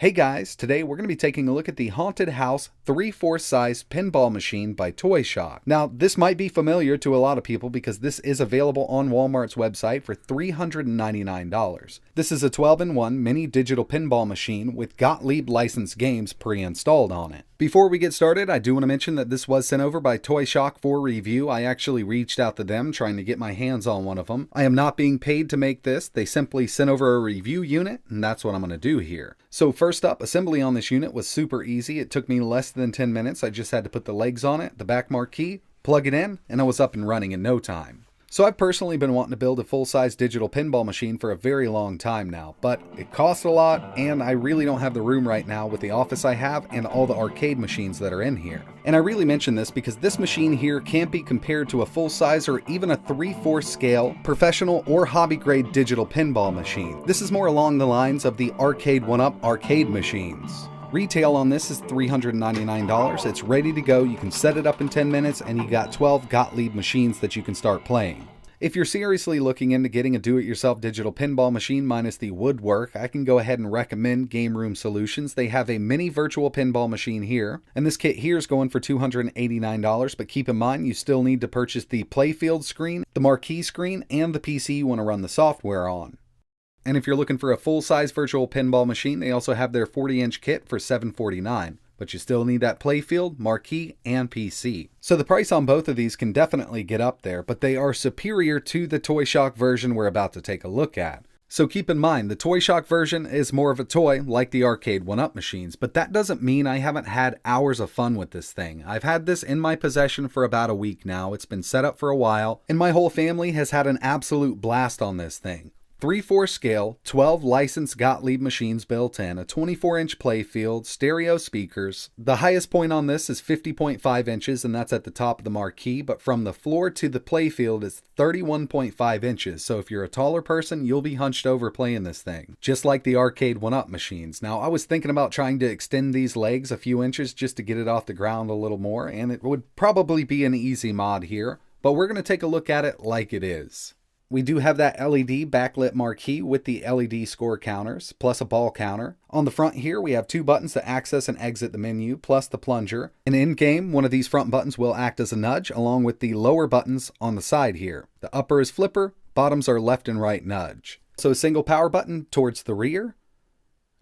Hey guys, today we're going to be taking a look at the Haunted House 3/4 size pinball machine by ToyShock. Now, this might be familiar to a lot of people because this is available on Walmart's website for $399. This is a 12-in-1 mini digital pinball machine with Gottlieb licensed games pre-installed on it. Before we get started, I do want to mention that this was sent over by ToyShock for review. I actually reached out to them trying to get my hands on one of them. I am not being paid to make this. They simply sent over a review unit, and that's what I'm going to do here. So first up, assembly on this unit was super easy. It took me less than 10 minutes. I just had to put the legs on it, the back marquee, plug it in, and I was up and running in no time. So I've personally been wanting to build a full-size digital pinball machine for a very long time now, but it costs a lot, and I really don't have the room right now with the office I have and all the arcade machines that are in here. And I really mention this because this machine here can't be compared to a full-size or even a 3/4 scale professional or hobby-grade digital pinball machine. This is more along the lines of the Arcade 1-Up arcade machines. Retail on this is $399. It's ready to go. You can set it up in 10 minutes and you got 12 Gottlieb machines that you can start playing. If you're seriously looking into getting a do-it-yourself digital pinball machine minus the woodwork, I can go ahead and recommend Game Room Solutions. They have a mini virtual pinball machine here, and this kit here is going for $289, but keep in mind you still need to purchase the playfield screen, the marquee screen, and the PC you want to run the software on. And if you're looking for a full-size virtual pinball machine, they also have their 40-inch kit for $749. But you still need that playfield, marquee, and PC. So the price on both of these can definitely get up there, but they are superior to the ToyShock version we're about to take a look at. So keep in mind, the ToyShock version is more of a toy like the Arcade 1-Up machines, but that doesn't mean I haven't had hours of fun with this thing. I've had this in my possession for about a week now. It's been set up for a while, and my whole family has had an absolute blast on this thing. 3/4 scale, 12 licensed Gottlieb machines built in, a 24-inch playfield, stereo speakers. The highest point on this is 50.5 inches, and that's at the top of the marquee, but from the floor to the playfield is 31.5 inches, so if you're a taller person, you'll be hunched over playing this thing, just like the Arcade 1-Up machines. Now, I was thinking about trying to extend these legs a few inches just to get it off the ground a little more, and it would probably be an easy mod here, but we're going to take a look at it like it is. We do have that LED backlit marquee with the LED score counters, plus a ball counter. On the front here, we have two buttons to access and exit the menu, plus the plunger. And in-game, one of these front buttons will act as a nudge, along with the lower buttons on the side here. The upper is flipper, bottoms are left and right nudge. So a single power button towards the rear.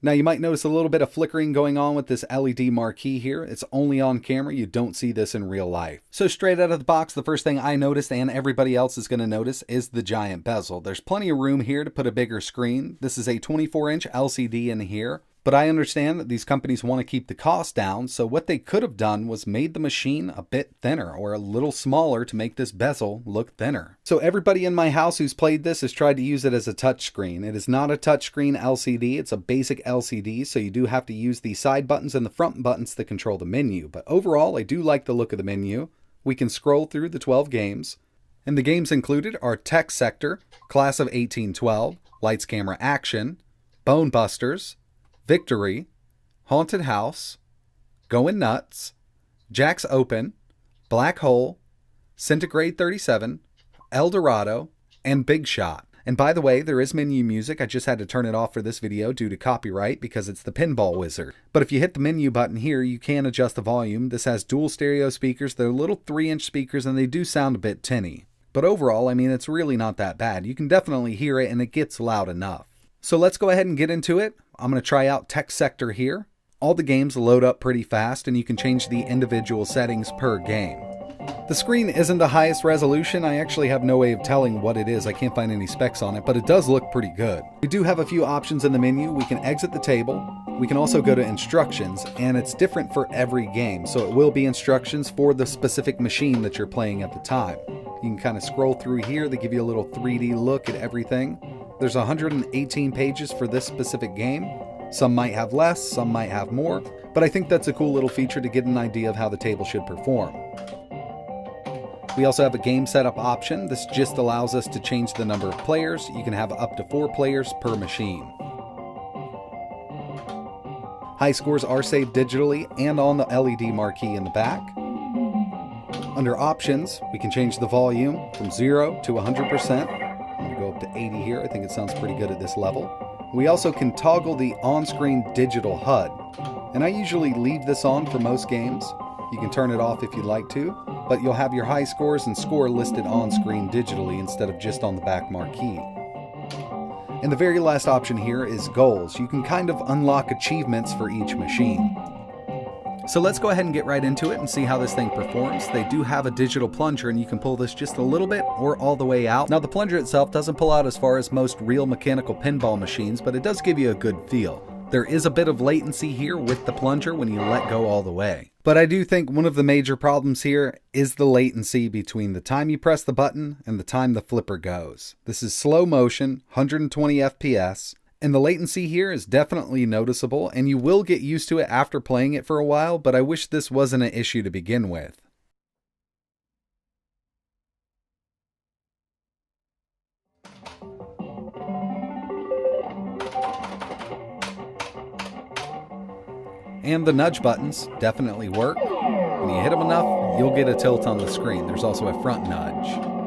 Now you might notice a little bit of flickering going on with this LED marquee here. It's only on camera, you don't see this in real life. So straight out of the box, the first thing I noticed and everybody else is going to notice is the giant bezel. There's plenty of room here to put a bigger screen. This is a 24-inch LCD in here. But I understand that these companies want to keep the cost down, so what they could have done was made the machine a bit thinner or a little smaller to make this bezel look thinner. So everybody in my house who's played this has tried to use it as a touchscreen. It is not a touchscreen LCD, it's a basic LCD, so you do have to use the side buttons and the front buttons to control the menu. But overall, I do like the look of the menu. We can scroll through the 12 games. And the games included are Tech Sector, Class of 1812, Lights Camera Action, Bone Busters, Victory, Haunted House, Goin Nuts, Jack's Open, Black Hole, Centigrade 37, El Dorado, and Big Shot. And by the way, there is menu music. I just had to turn it off for this video due to copyright because it's the Pinball Wizard. But if you hit the menu button here, you can adjust the volume. This has dual stereo speakers. They're little 3-inch speakers and they do sound a bit tinny. But overall, I mean, it's really not that bad. You can definitely hear it and it gets loud enough. So let's go ahead and get into it. I'm going to try out Tech Sector here. All the games load up pretty fast and you can change the individual settings per game. The screen isn't the highest resolution. I actually have no way of telling what it is. I can't find any specs on it, but it does look pretty good. We do have a few options in the menu. We can exit the table. We can also go to instructions, and it's different for every game. So it will be instructions for the specific machine that you're playing at the time. You can kind of scroll through here. They give you a little 3D look at everything. There's 118 pages for this specific game. Some might have less, some might have more, but I think that's a cool little feature to get an idea of how the table should perform. We also have a game setup option. This just allows us to change the number of players. You can have up to 4 players per machine. High scores are saved digitally and on the LED marquee in the back. Under options, we can change the volume from 0 to 100%. I'm going to go up to 80 here. I think it sounds pretty good at this level. We also can toggle the on-screen digital HUD, and I usually leave this on for most games. You can turn it off if you'd like to, but you'll have your high scores and score listed on screen digitally instead of just on the back marquee. And the very last option here is goals. You can kind of unlock achievements for each machine. So let's go ahead and get right into it and see how this thing performs. They do have a digital plunger, and you can pull this just a little bit or all the way out. Now the plunger itself doesn't pull out as far as most real mechanical pinball machines, but it does give you a good feel. There is a bit of latency here with the plunger when you let go all the way. But I do think one of the major problems here is the latency between the time you press the button and the time the flipper goes. This is slow motion, 120 FPS. And the latency here is definitely noticeable, and you will get used to it after playing it for a while, but I wish this wasn't an issue to begin with. And the nudge buttons definitely work. When you hit them enough, you'll get a tilt on the screen. There's also a front nudge.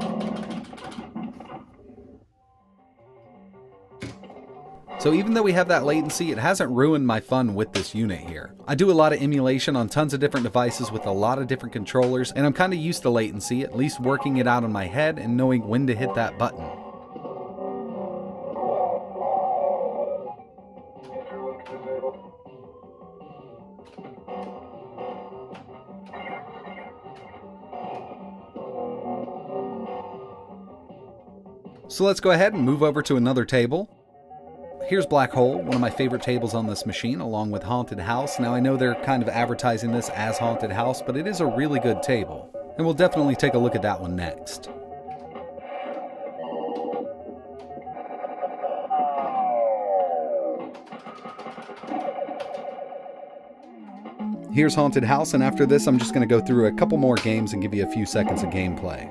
So even though we have that latency, it hasn't ruined my fun with this unit here. I do a lot of emulation on tons of different devices with a lot of different controllers, and I'm kind of used to latency, at least working it out in my head and knowing when to hit that button. So let's go ahead and move over to another table. Here's Black Hole, one of my favorite tables on this machine, along with Haunted House. Now I know they're kind of advertising this as Haunted House, but it is a really good table. And we'll definitely take a look at that one next. Here's Haunted House, and after this I'm just going to go through a couple more games and give you a few seconds of gameplay.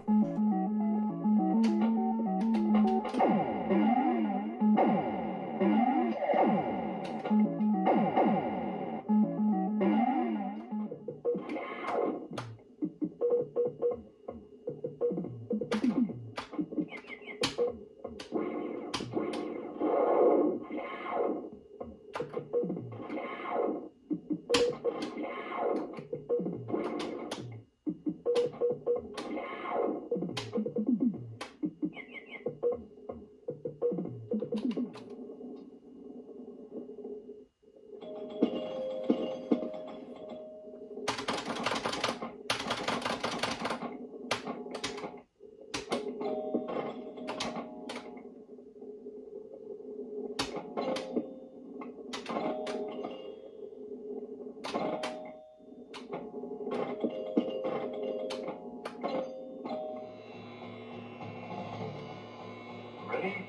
Ready,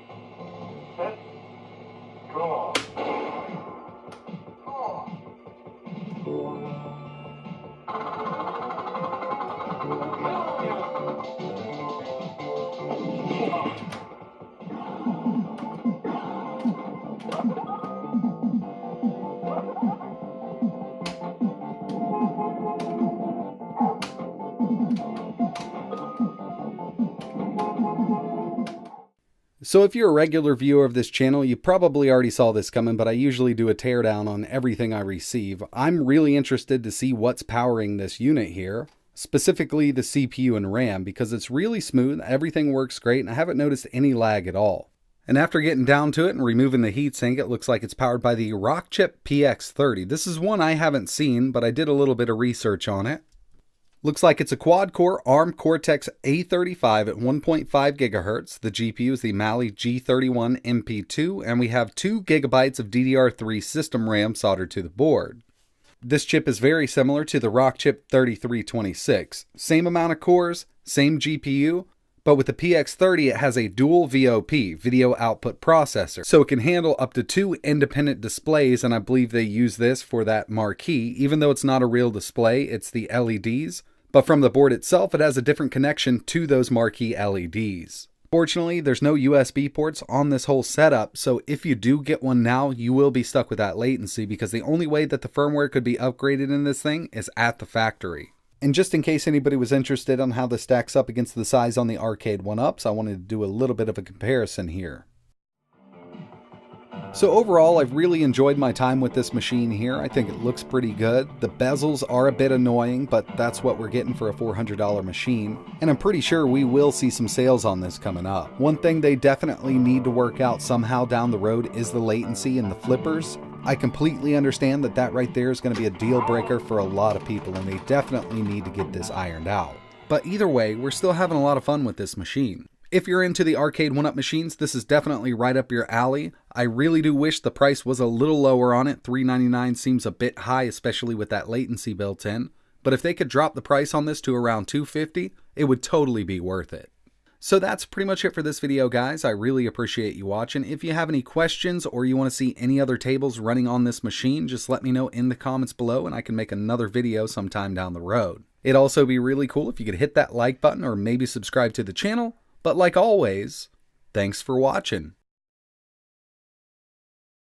set, draw. So if you're a regular viewer of this channel, you probably already saw this coming, but I usually do a teardown on everything I receive. I'm really interested to see what's powering this unit here, specifically the CPU and RAM, because it's really smooth, everything works great, and I haven't noticed any lag at all. And after getting down to it and removing the heatsink, it looks like it's powered by the Rockchip PX30. This is one I haven't seen, but I did a little bit of research on it. Looks like it's a quad-core ARM Cortex A35 at 1.5 GHz. The GPU is the Mali G31 MP2, and we have 2 GB of DDR3 system RAM soldered to the board. This chip is very similar to the Rockchip 3326. Same amount of cores, same GPU, but with the PX30 it has a dual VOP, video output processor, so it can handle up to 2 independent displays, and I believe they use this for that marquee. Even though it's not a real display, it's the LEDs. But from the board itself, it has a different connection to those marquee LEDs. Fortunately, there's no USB ports on this whole setup, so if you do get one now, you will be stuck with that latency because the only way that the firmware could be upgraded in this thing is at the factory. And just in case anybody was interested on how this stacks up against the size on the arcade 1-ups, I wanted to do a little bit of a comparison here. So overall, I've really enjoyed my time with this machine here. I think it looks pretty good. The bezels are a bit annoying, but that's what we're getting for a $400 machine. And I'm pretty sure we will see some sales on this coming up. One thing they definitely need to work out somehow down the road is the latency in the flippers. I completely understand that that right there is going to be a deal breaker for a lot of people, and they definitely need to get this ironed out. But either way, we're still having a lot of fun with this machine. If you're into the arcade 1-up machines, this is definitely right up your alley. I really do wish the price was a little lower on it. $399 seems a bit high, especially with that latency built in. But if they could drop the price on this to around $250, it would totally be worth it. So that's pretty much it for this video, guys. I really appreciate you watching. If you have any questions or you want to see any other tables running on this machine, just let me know in the comments below and I can make another video sometime down the road. It'd also be really cool if you could hit that like button or maybe subscribe to the channel. But like always, thanks for watching.